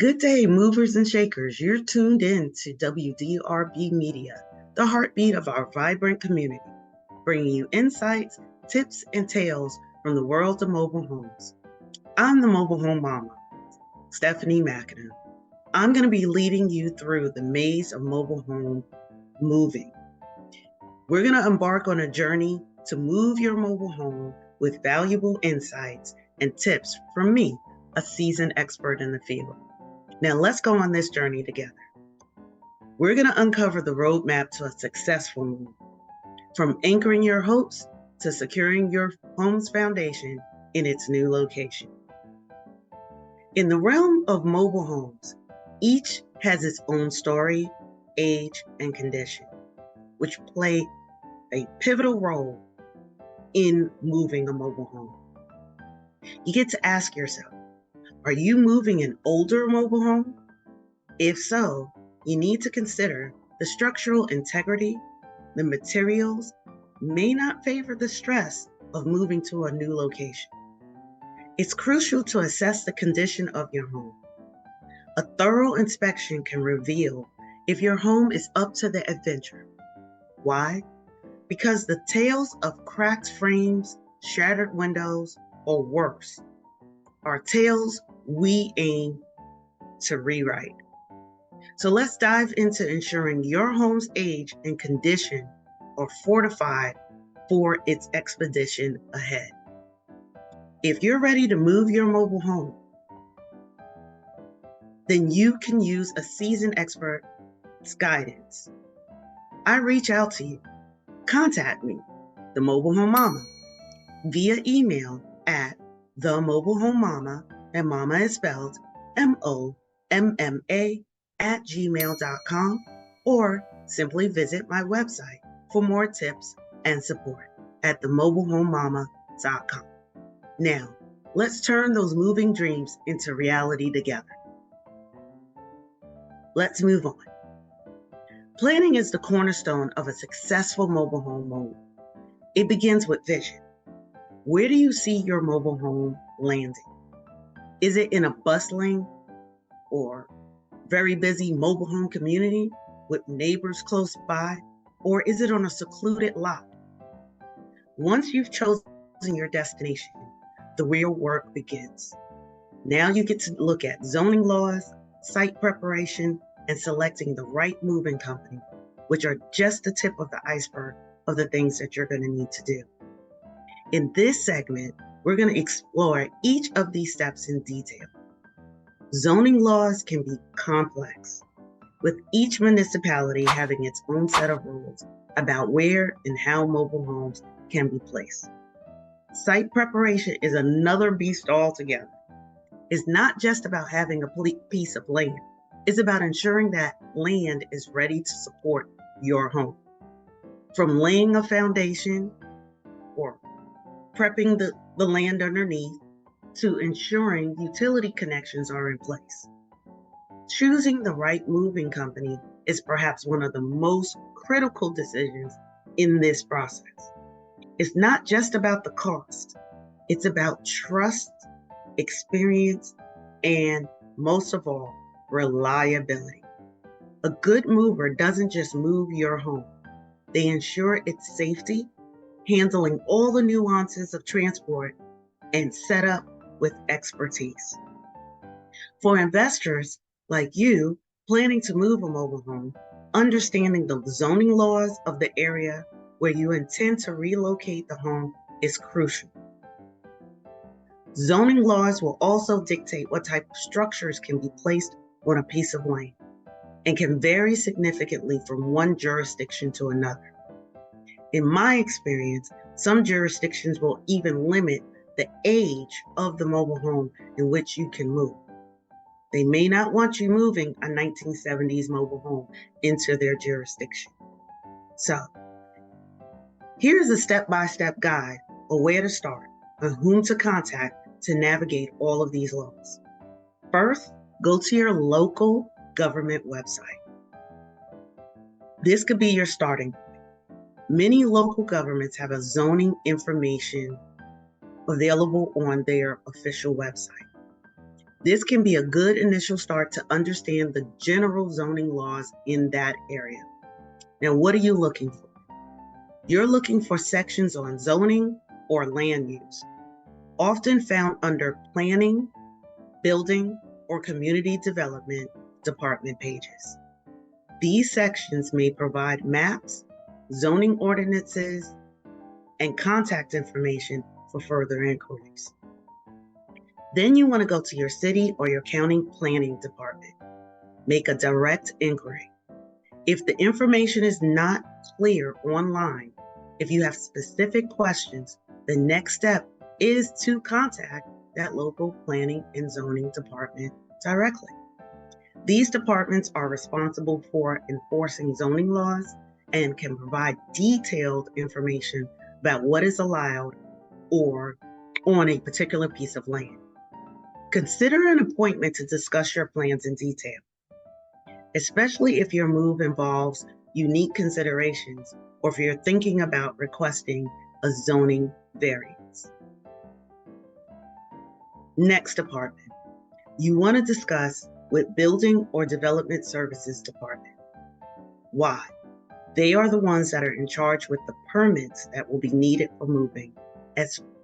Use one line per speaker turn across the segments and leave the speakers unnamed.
Good day, movers and shakers. You're tuned in to WDRB Media, the heartbeat of our vibrant community, bringing you insights, tips, and tales from the world of mobile homes. I'm the mobile home mama, Stephanie McAnuff. I'm going to be leading you through the maze of mobile home moving. We're going to embark on a journey to move your mobile home with valuable insights and tips from me, a seasoned expert in the field. Now let's go on this journey together. We're going to uncover the roadmap to a successful move, from anchoring your hopes to securing your home's foundation in its new location. In the realm of mobile homes, each has its own story, age, and condition, which play a pivotal role in moving a mobile home. You get to ask yourself, are you moving an older mobile home? If so, you need to consider the structural integrity. The materials may not favor the stress of moving to a new location. It's crucial to assess the condition of your home. A thorough inspection can reveal if your home is up to the adventure. Why? Because the tales of cracked frames, shattered windows, or worse are tales we aim to rewrite. So let's dive into ensuring your home's age and condition are fortified for its expedition ahead. If you're ready to move your mobile home, then you can use a seasoned expert's guidance. I reach out to you. Contact me, the Mobile Home Mama, via email at themobilehomemama, and mama is spelled MOMMA @gmail.com, or simply visit my website for more tips and support at themobilehomemama.com. Now, let's turn those moving dreams into reality together. Let's move on. Planning is the cornerstone of a successful mobile home move. It begins with vision. Where do you see your mobile home landing? Is it in a bustling or very busy mobile home community with neighbors close by, or is it on a secluded lot? Once you've chosen your destination, the real work begins. Now you get to look at zoning laws, site preparation, and selecting the right moving company, which are just the tip of the iceberg of the things that you're going to need to do. In this segment, we're going to explore each of these steps in detail. Zoning laws can be complex, with each municipality having its own set of rules about where and how mobile homes can be placed. Site preparation is another beast altogether. It's not just about having a piece of land. It's about ensuring that land is ready to support your home. From laying a foundation or prepping the land underneath, to ensuring utility connections are in place. Choosing the right moving company is perhaps one of the most critical decisions in this process. It's not just about the cost. It's about trust, experience, and most of all, reliability. A good mover doesn't just move your home. They ensure its safety, handling all the nuances of transport, and set up with expertise. For investors like you planning to move a mobile home, understanding the zoning laws of the area where you intend to relocate the home is crucial. Zoning laws will also dictate what type of structures can be placed on a piece of land and can vary significantly from one jurisdiction to another. In my experience, some jurisdictions will even limit the age of the mobile home in which you can move. They may not want you moving a 1970s mobile home into their jurisdiction. So, here's a step-by-step guide on where to start and whom to contact to navigate all of these laws. First, go to your local government website. This could be your starting point. Many local governments have a zoning information available on their official website. This can be a good initial start to understand the general zoning laws in that area. Now, what are you looking for? You're looking for sections on zoning or land use, often found under planning, building, or community development department pages. These sections may provide maps, zoning ordinances, and contact information for further inquiries. Then you want to go to your city or your county planning department. Make a direct inquiry. If the information is not clear online, if you have specific questions, the next step is to contact that local planning and zoning department directly. These departments are responsible for enforcing zoning laws and can provide detailed information about what is allowed or on a particular piece of land. Consider an appointment to discuss your plans in detail, especially if your move involves unique considerations or if you're thinking about requesting a zoning variance. Next department, you want to discuss with Building or Development Services Department. Why? They are the ones that are in charge with the permits that will be needed for moving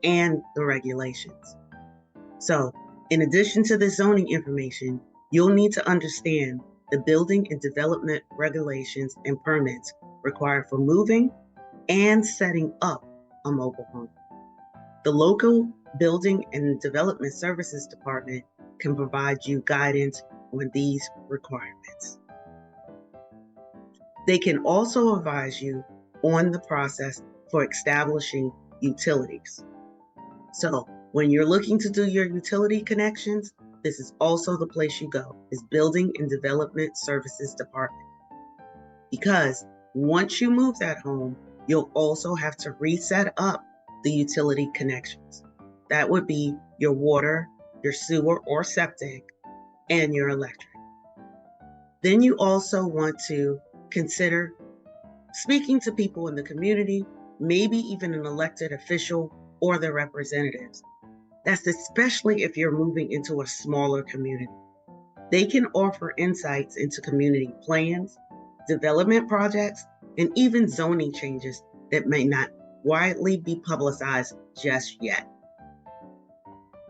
and the regulations. So, in addition to the zoning information, you'll need to understand the building and development regulations and permits required for moving and setting up a mobile home. The local Building and Development Services Department can provide you guidance on these requirements. They can also advise you on the process for establishing utilities. So when you're looking to do your utility connections, this is also the place you go, is Building and Development Services Department. Because once you move that home, you'll also have to reset up the utility connections. That would be your water, your sewer or septic, and your electric. Then you also want to consider speaking to people in the community, maybe even an elected official or their representatives. That's especially if you're moving into a smaller community. They can offer insights into community plans, development projects, and even zoning changes that may not widely be publicized just yet.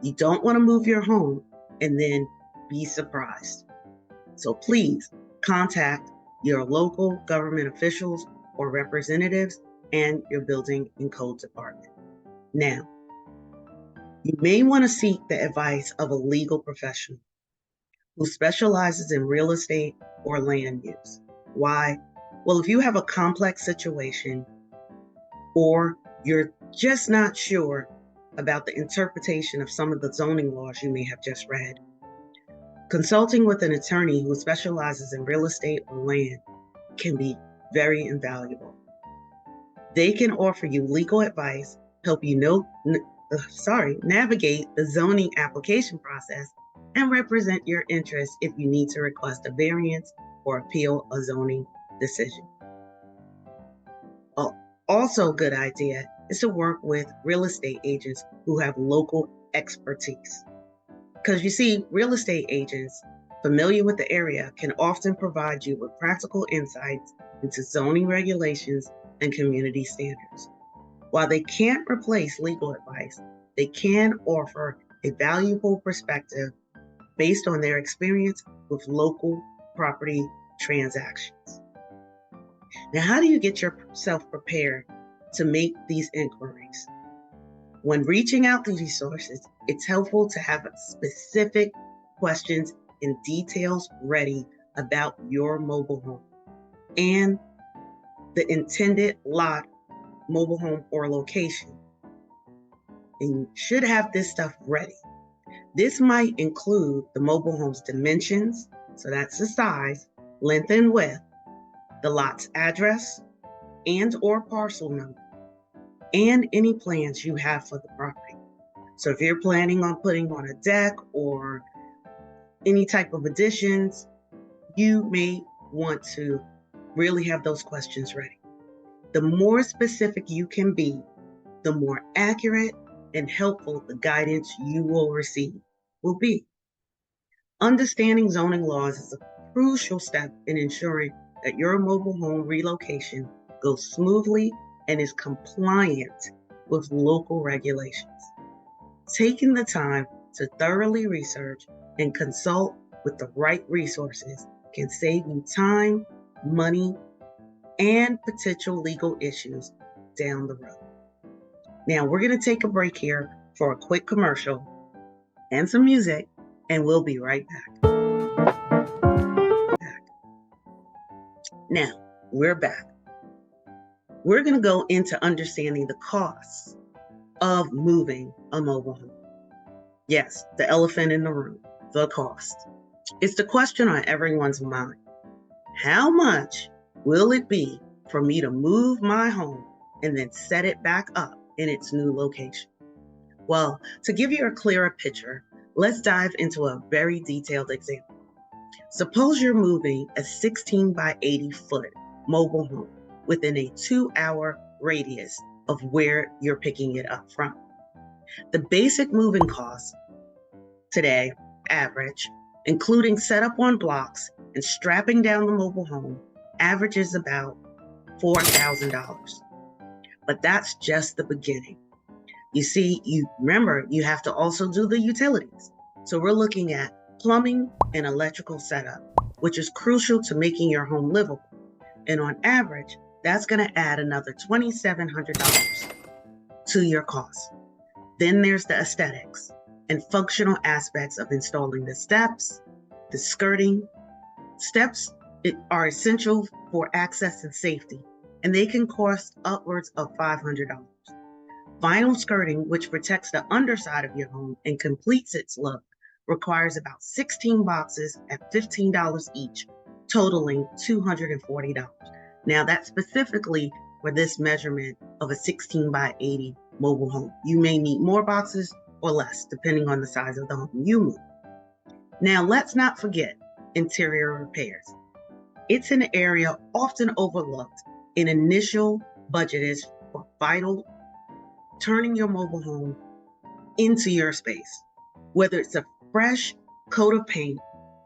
You don't want to move your home and then be surprised. So please contact your local government officials or representatives and your building and code department. Now, you may want to seek the advice of a legal professional who specializes in real estate or land use. Why? Well, if you have a complex situation or you're just not sure about the interpretation of some of the zoning laws you may have just read, consulting with an attorney who specializes in real estate or land can be very invaluable. They can offer you legal advice, help you navigate the zoning application process, and represent your interests if you need to request a variance or appeal a zoning decision. Also a good idea is to work with real estate agents who have local expertise. Because you see, real estate agents familiar with the area can often provide you with practical insights into zoning regulations and community standards. While they can't replace legal advice, they can offer a valuable perspective based on their experience with local property transactions. Now, how do you get yourself prepared to make these inquiries? When reaching out to these sources, it's helpful to have specific questions and details ready about your mobile home and the intended lot, mobile home, or location. And you should have this stuff ready. This might include the mobile home's dimensions, so that's the size, length, and width, the lot's address and or parcel number, and any plans you have for the property. So if you're planning on putting on a deck or any type of additions, you may want to really have those questions ready. The more specific you can be, the more accurate and helpful the guidance you will receive will be. Understanding zoning laws is a crucial step in ensuring that your mobile home relocation goes smoothly and is compliant with local regulations. Taking the time to thoroughly research and consult with the right resources can save you time, money, and potential legal issues down the road. Now, we're going to take a break here for a quick commercial and some music, and we'll be right back. Now, we're back. We're going to go into understanding the costs of moving a mobile home. Yes, the elephant in the room, the cost. It's the question on everyone's mind. How much will it be for me to move my home and then set it back up in its new location? Well, to give you a clearer picture, let's dive into a very detailed example. Suppose you're moving a 16 by 80 foot mobile home within a 2-hour radius of where you're picking it up from. The basic moving costs today, average, including setup on blocks and strapping down the mobile home, averages about $4,000. But that's just the beginning. You see, remember, you have to also do the utilities. So we're looking at plumbing and electrical setup, which is crucial to making your home livable. And on average, that's going to add another $2,700 to your cost. Then there's the aesthetics and functional aspects of installing the steps, the skirting. Steps are essential for access and safety, and they can cost upwards of $500. Vinyl skirting, which protects the underside of your home and completes its look, requires about 16 boxes at $15 each, totaling $240. Now, that's specifically for this measurement of a 16 by 80 mobile home. You may need more boxes or less, depending on the size of the home you move. Now, let's not forget interior repairs. It's an area often overlooked. An initial budget is for vital, turning your mobile home into your space. Whether it's a fresh coat of paint,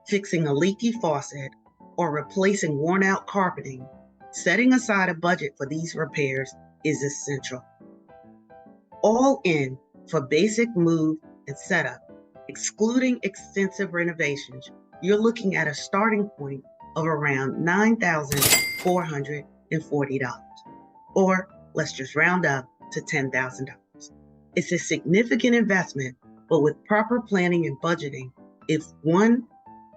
fixing a leaky faucet, or replacing worn out carpeting, setting aside a budget for these repairs is essential. All in for basic move and setup, excluding extensive renovations, you're looking at a starting point of around $9,440, or let's just round up to $10,000. It's a significant investment, but with proper planning and budgeting, it's one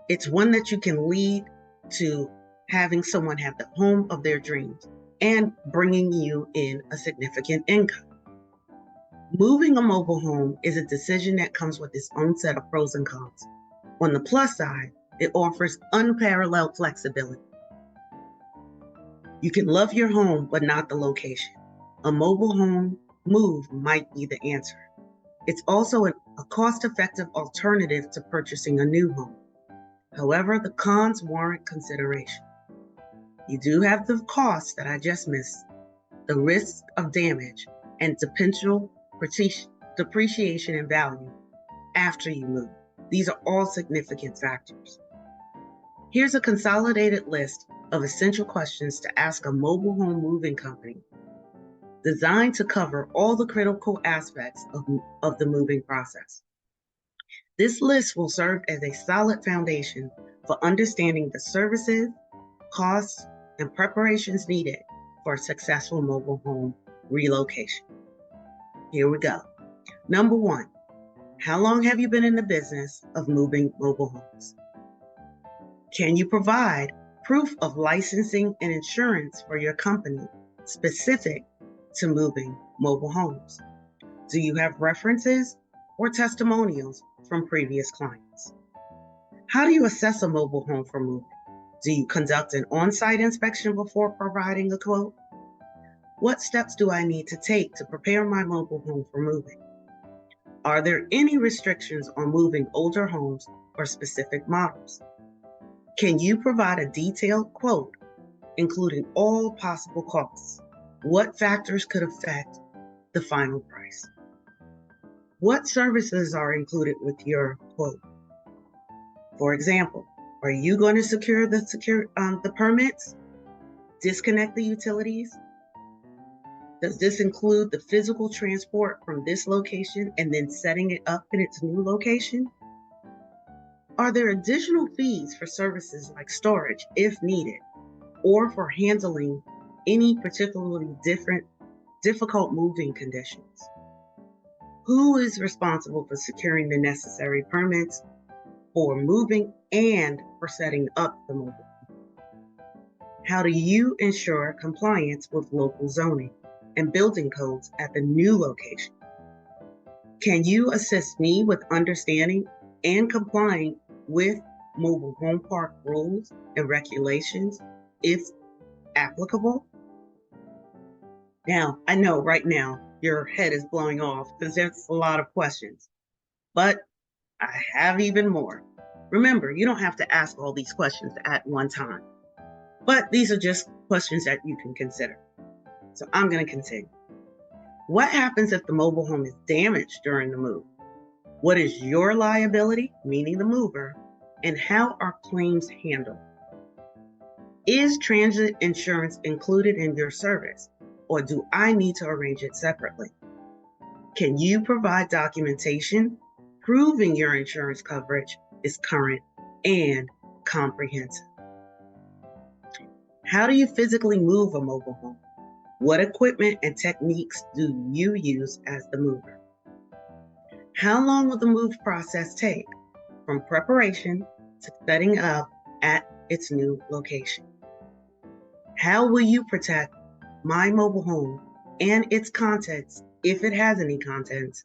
that you can lead to having someone have the home of their dreams and bringing you in a significant income. Moving a mobile home is a decision that comes with its own set of pros and cons. On the plus side, it offers unparalleled flexibility. You can love your home, but not the location. A mobile home move might be the answer. It's also a cost-effective alternative to purchasing a new home. However, the cons warrant consideration. You do have the costs that I just missed, the risk of damage, and potential depreciation in value after you move. These are all significant factors. Here's a consolidated list of essential questions to ask a mobile home moving company, designed to cover all the critical aspects of the moving process. This list will serve as a solid foundation for understanding the services, costs, and preparations needed for a successful mobile home relocation. Here we go. Number 1, how long have you been in the business of moving mobile homes? Can you provide proof of licensing and insurance for your company specific to moving mobile homes? Do you have references or testimonials from previous clients? How do you assess a mobile home for moving? Do you conduct an on-site inspection before providing a quote? What steps do I need to take to prepare my mobile home for moving? Are there any restrictions on moving older homes or specific models? Can you provide a detailed quote, including all possible costs? What factors could affect the final price? What services are included with your quote? For example, are you going to secure the permits, disconnect the utilities? Does this include the physical transport from this location and then setting it up in its new location? Are there additional fees for services like storage if needed, or for handling any particularly difficult moving conditions? Who is responsible for securing the necessary permits for moving and for setting up the mobile home? How do you ensure compliance with local zoning and building codes at the new location? Can you assist me with understanding and complying with mobile home park rules and regulations if applicable? Now, I know right now your head is blowing off because there's a lot of questions, but I have even more. Remember, you don't have to ask all these questions at one time, but these are just questions that you can consider. So I'm going to continue. What happens if the mobile home is damaged during the move? What is your liability, meaning the mover, and how are claims handled? Is transit insurance included in your service, or do I need to arrange it separately? Can you provide documentation proving your insurance coverage is current and comprehensive? How do you physically move a mobile home? What equipment and techniques do you use as the mover? How long will the move process take, from preparation to setting up at its new location? How will you protect my mobile home and its contents, if it has any contents,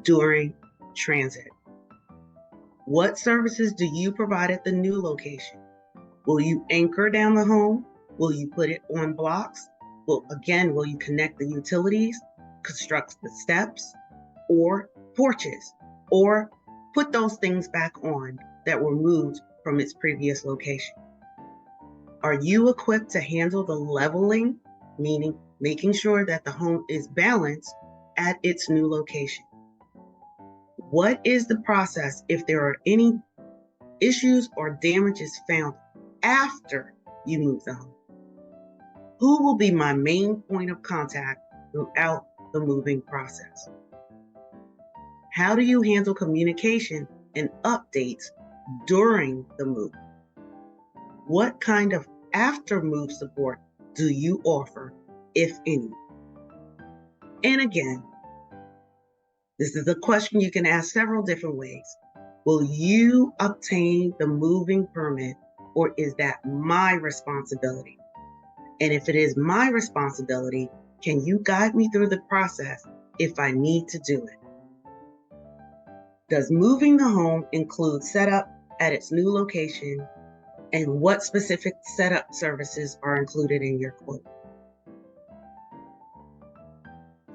during transit? What services do you provide at the new location? Will you anchor down the home? Will you put it on blocks? Will you connect the utilities, construct the steps or porches, or put those things back on that were moved from its previous location? Are you equipped to handle the leveling, meaning making sure that the home is balanced at its new location? What is the process if there are any issues or damages found after you move the home? Who will be my main point of contact throughout the moving process? How do you handle communication and updates during the move? What kind of after-move support do you offer, if any? And again, this is a question you can ask several different ways. Will you obtain the moving permit, or is that my responsibility? And if it is my responsibility, can you guide me through the process if I need to do it? Does moving the home include setup at its new location, and what specific setup services are included in your quote?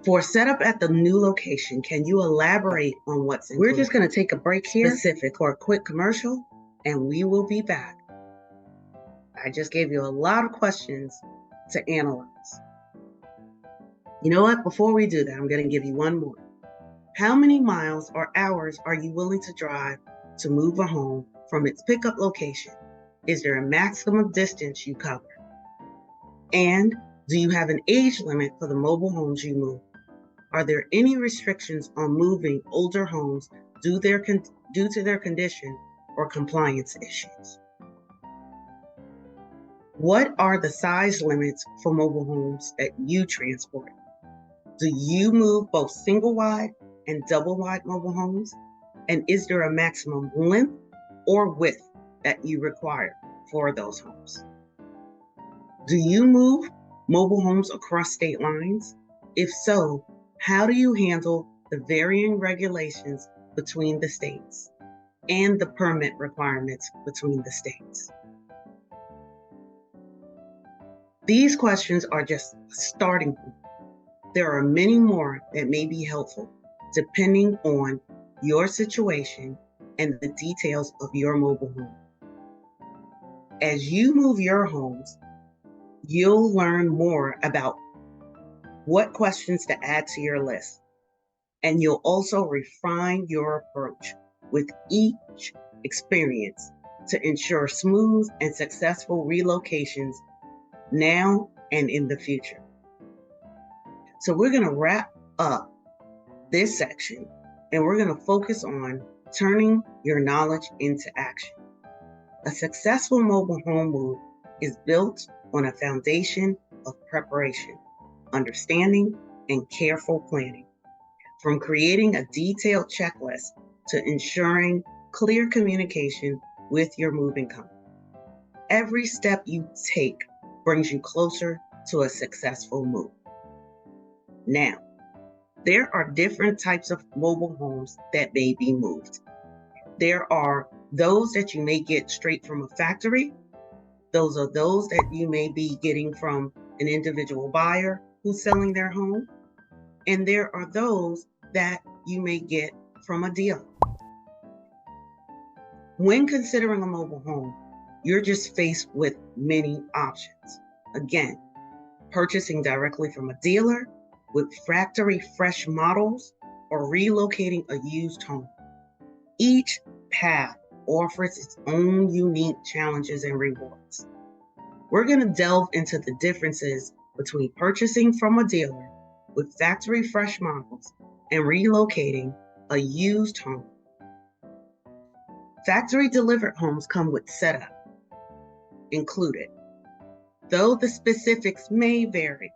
For setup at the new location, can you elaborate on what's included? We're just going to take a break here, specific, or a quick commercial, and we will be back. I just gave you a lot of questions to analyze. You know what? Before we do that, I'm going to give you one more. How many miles or hours are you willing to drive to move a home from its pickup location? Is there a maximum distance you cover? And do you have an age limit for the mobile homes you move? Are there any restrictions on moving older homes due to their condition or compliance issues? What are the size limits for mobile homes that you transport? Do you move both single-wide and double-wide mobile homes? And is there a maximum length or width that you require for those homes? Do you move mobile homes across state lines? If so, how do you handle the varying regulations between the states and the permit requirements between the states? These questions are just a starting point. There are many more that may be helpful depending on your situation and the details of your mobile home. As you move your homes, you'll learn more about what questions to add to your list, and you'll also refine your approach with each experience to ensure smooth and successful relocations now and in the future. So we're going to wrap up this section and we're going to focus on turning your knowledge into action. A successful mobile home move is built on a foundation of preparation, understanding, and careful planning. From creating a detailed checklist to ensuring clear communication with your moving company. Every step you take brings you closer to a successful move. Now, there are different types of mobile homes that may be moved. There are those that you may get straight from a factory. Those are those that you may be getting from an individual buyer who's selling their home. And there are those that you may get from a dealer. When considering a mobile home, you're just faced with many options. Again, purchasing directly from a dealer with factory fresh models or relocating a used home. Each path offers its own unique challenges and rewards. We're going to delve into the differences between purchasing from a dealer with factory fresh models and relocating a used home. Factory delivered homes come with setup included, though the specifics may vary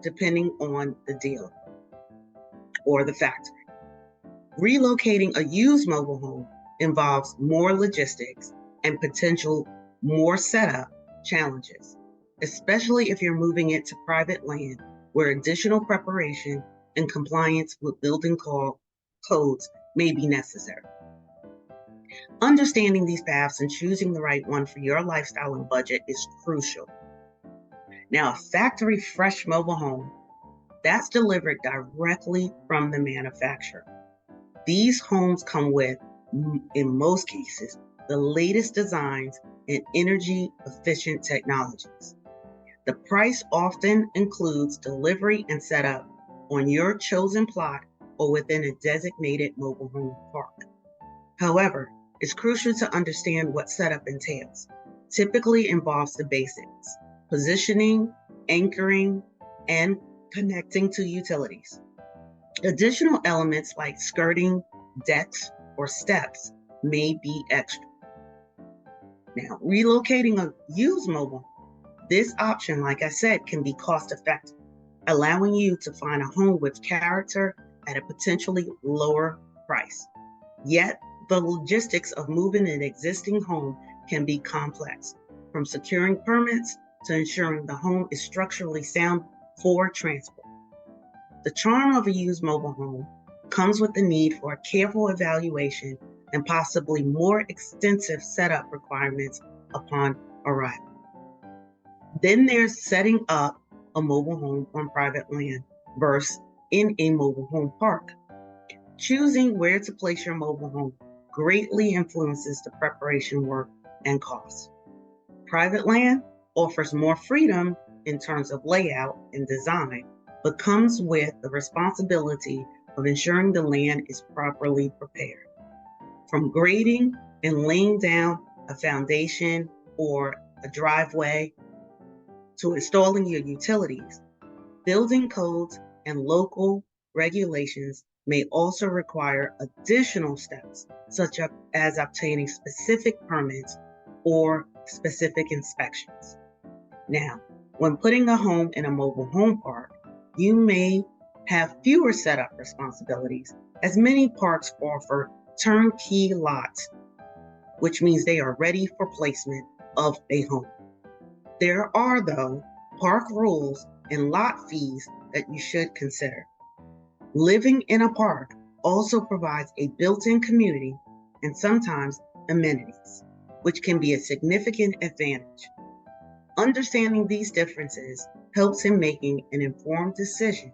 depending on the dealer or the factory. Relocating a used mobile home involves more logistics and potential more setup challenges, especially if you're moving it to private land where additional preparation and compliance with building codes may be necessary. Understanding these paths and choosing the right one for your lifestyle and budget is crucial. Now, a factory fresh mobile home, that's delivered directly from the manufacturer. These homes come with, in most cases, the latest designs and energy-efficient technologies. The price often includes delivery and setup on your chosen plot or within a designated mobile home park. However, it's crucial to understand what setup entails. Typically involves the basics: positioning, anchoring, and connecting to utilities. Additional elements like skirting, decks, or steps may be extra. Now, relocating a used mobile, this option, like I said, can be cost effective, allowing you to find a home with character at a potentially lower price. Yet, the logistics of moving an existing home can be complex, from securing permits to ensuring the home is structurally sound for transport. The charm of a used mobile home comes with the need for a careful evaluation and possibly more extensive setup requirements upon arrival. Then there's setting up a mobile home on private land versus in a mobile home park. Choosing where to place your mobile home greatly influences the preparation work and cost. Private land offers more freedom in terms of layout and design, but comes with the responsibility of ensuring the land is properly prepared. From grading and laying down a foundation or a driveway to installing your utilities, building codes and local regulations may also require additional steps, such as obtaining specific permits or specific inspections. Now, when putting a home in a mobile home park, you may have fewer setup responsibilities, as many parks offer turnkey lots, which means they are ready for placement of a home. There are, though, park rules and lot fees that you should consider. Living in a park also provides a built-in community and sometimes amenities, which can be a significant advantage. Understanding these differences helps in making an informed decision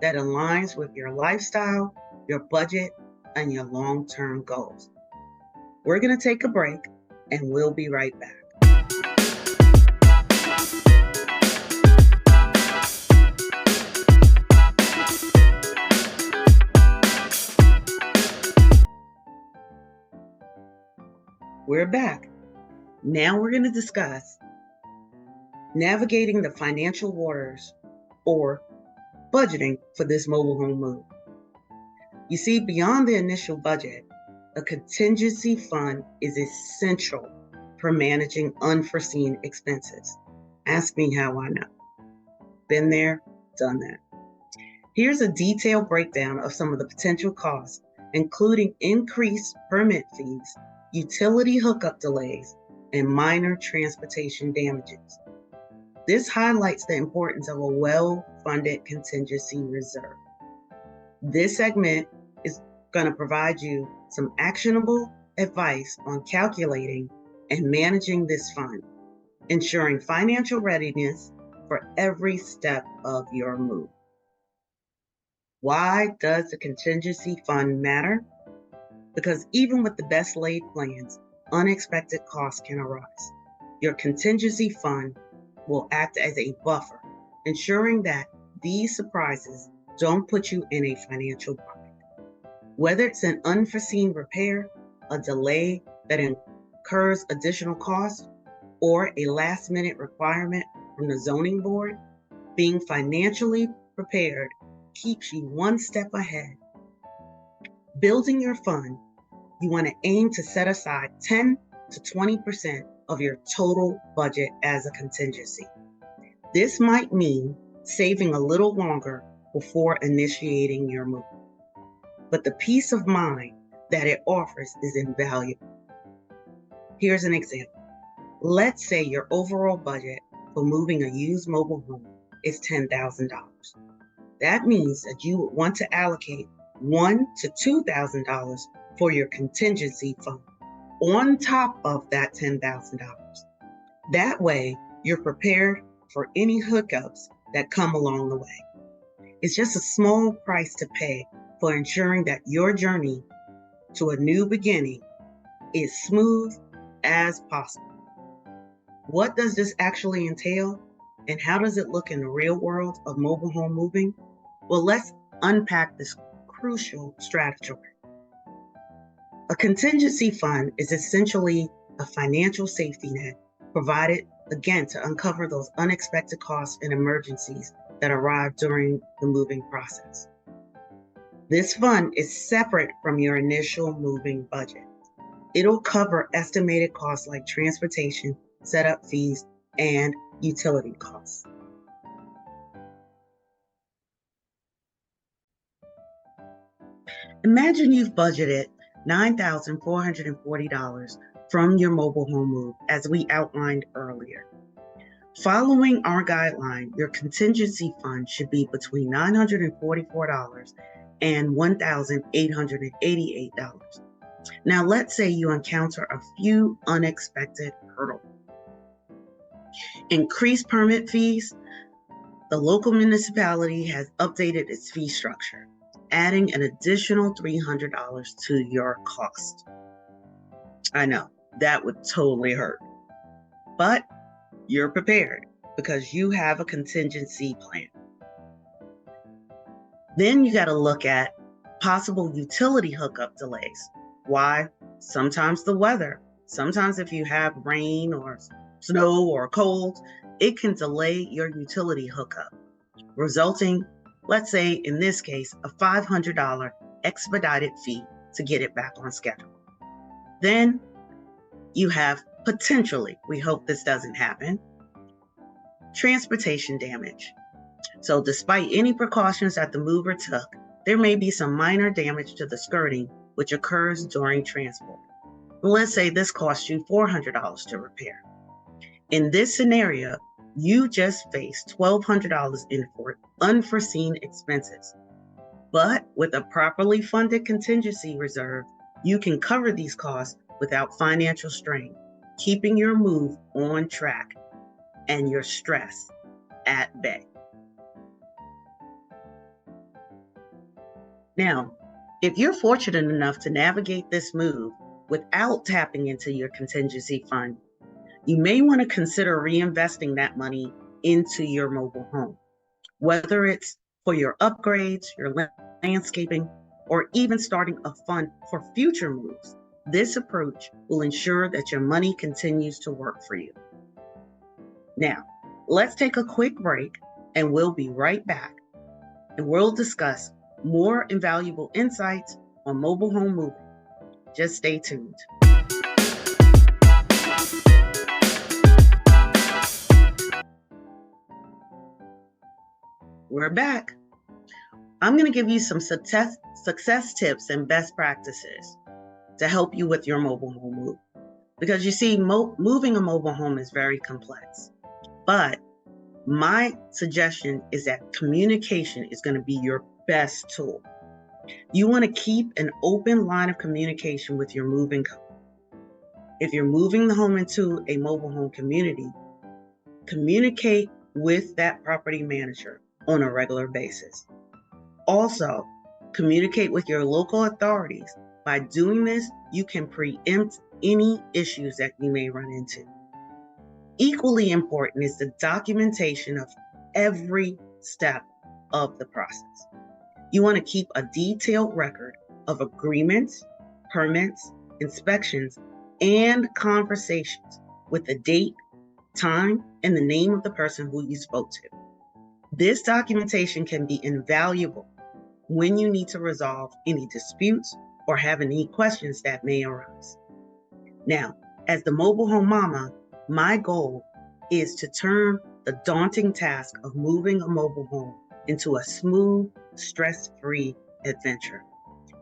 that aligns with your lifestyle, your budget, and your long-term goals. We're going to take a break and we'll be right back. We're back. Now we're going to discuss navigating the financial waters or budgeting for this mobile home move. You see, beyond the initial budget, a contingency fund is essential for managing unforeseen expenses. Ask me how I know. Been there, done that. Here's a detailed breakdown of some of the potential costs, including increased permit fees, utility hookup delays, and minor transportation damages. This highlights the importance of a well-funded contingency reserve. This segment is going to provide you some actionable advice on calculating and managing this fund, ensuring financial readiness for every step of your move. Why does the contingency fund matter? Because even with the best laid plans, unexpected costs can arise. Your contingency fund will act as a buffer, ensuring that these surprises don't put you in a financial bind. Whether it's an unforeseen repair, a delay that incurs additional costs, or a last-minute requirement from the zoning board, being financially prepared keeps you one step ahead. Building your fund, you want to aim to set aside 10 to 20% of your total budget as a contingency. This might mean saving a little longer before initiating your move, but the peace of mind that it offers is invaluable. Here's an example. Let's say your overall budget for moving a used mobile home is $10,000. That means that you would want to allocate $1,000 to $2,000 for your contingency fund on top of that $10,000. That way, you're prepared for any hookups that come along the way. It's just a small price to pay for ensuring that your journey to a new beginning is smooth as possible. What does this actually entail, and how does it look in the real world of mobile home moving? Well, let's unpack this crucial strategy. A contingency fund is essentially a financial safety net provided, again, to uncover those unexpected costs and emergencies that arrive during the moving process. This fund is separate from your initial moving budget. It'll cover estimated costs like transportation, setup fees, and utility costs. Imagine you've budgeted $9,440 from your mobile home move, as we outlined earlier. Following our guideline, your contingency fund should be between $944 and $1,888. Now, let's say you encounter a few unexpected hurdles. Increased permit fees. The local municipality has updated its fee structure, adding an additional $300 to your cost. I know, that would totally hurt. But you're prepared because you have a contingency plan. Then you got to look at possible utility hookup delays. Why? Sometimes the weather. Sometimes if you have rain or snow or cold, it can delay your utility hookup, resulting, let's say in this case, a $500 expedited fee to get it back on schedule. Then you have potentially, we hope this doesn't happen, transportation damage. So despite any precautions that the mover took, there may be some minor damage to the skirting which occurs during transport. Let's say this costs you $400 to repair. In this scenario, you just faced $1,200 in unforeseen expenses. But with a properly funded contingency reserve, you can cover these costs without financial strain, keeping your move on track and your stress at bay. Now, if you're fortunate enough to navigate this move without tapping into your contingency fund, you may want to consider reinvesting that money into your mobile home, whether it's for your upgrades, your landscaping, or even starting a fund for future moves. This approach will ensure that your money continues to work for you. Now, let's take a quick break and we'll be right back. And we'll discuss more invaluable insights on mobile home moving. Just stay tuned. We're back. I'm going to give you some success tips and best practices to help you with your mobile home move. Because you see, moving a mobile home is very complex. But my suggestion is that communication is going to be your best tool. You want to keep an open line of communication with your moving company. If you're moving the home into a mobile home community, communicate with that property manager on a regular basis. Also, communicate with your local authorities. By doing this, you can preempt any issues that you may run into. Equally important is the documentation of every step of the process. You want to keep a detailed record of agreements, permits, inspections, and conversations with the date, time, and the name of the person who you spoke to. This documentation can be invaluable when you need to resolve any disputes or have any questions that may arise. Now, as the mobile home mama, my goal is to turn the daunting task of moving a mobile home into a smooth, stress-free adventure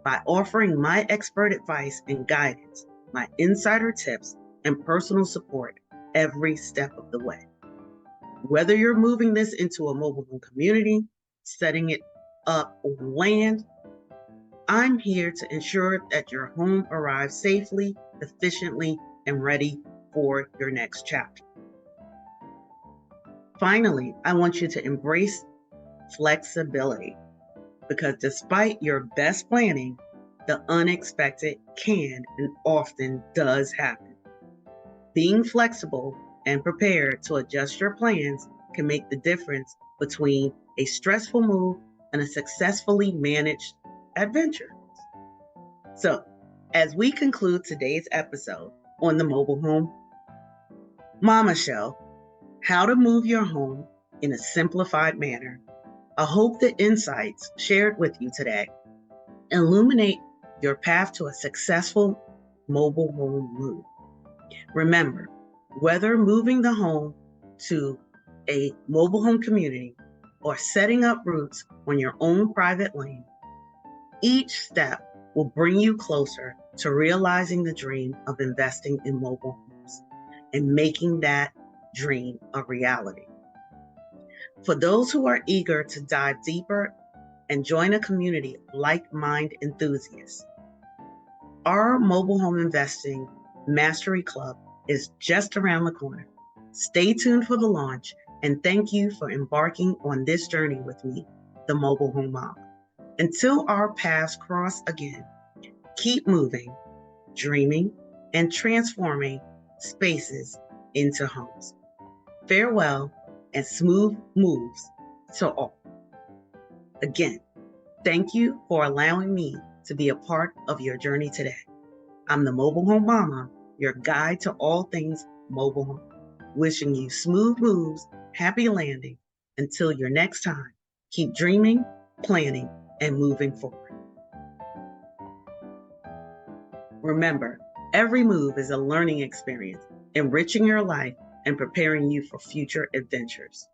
by offering my expert advice and guidance, my insider tips, and personal support every step of the way. Whether you're moving this into a mobile home community, setting it up on land, I'm here to ensure that your home arrives safely, efficiently, and ready for your next chapter. Finally, I want you to embrace flexibility, because despite your best planning, the unexpected can and often does happen. Being flexible and prepared to adjust your plans can make the difference between a stressful move and a successfully managed adventure. So, as we conclude today's episode on the Mobile Home Mama Show, how to move your home in a simplified manner, I hope the insights shared with you today illuminate your path to a successful mobile home move. Remember, whether moving the home to a mobile home community or setting up roots on your own private land, each step will bring you closer to realizing the dream of investing in mobile homes and making that dream a reality. For those who are eager to dive deeper and join a community of like-minded enthusiasts, our mobile home investing mastery club is just around the corner. Stay tuned for the launch, and thank you for embarking on this journey with me, the Mobile Home Mom. Until our paths cross again, keep moving, dreaming, and transforming spaces into homes. Farewell and smooth moves to all. Again, thank you for allowing me to be a part of your journey today. I'm the Mobile Home Mama, your guide to all things mobile home. Wishing you smooth moves, happy landing. Until your next time, keep dreaming, planning, and moving forward. Remember, every move is a learning experience, enriching your life and preparing you for future adventures.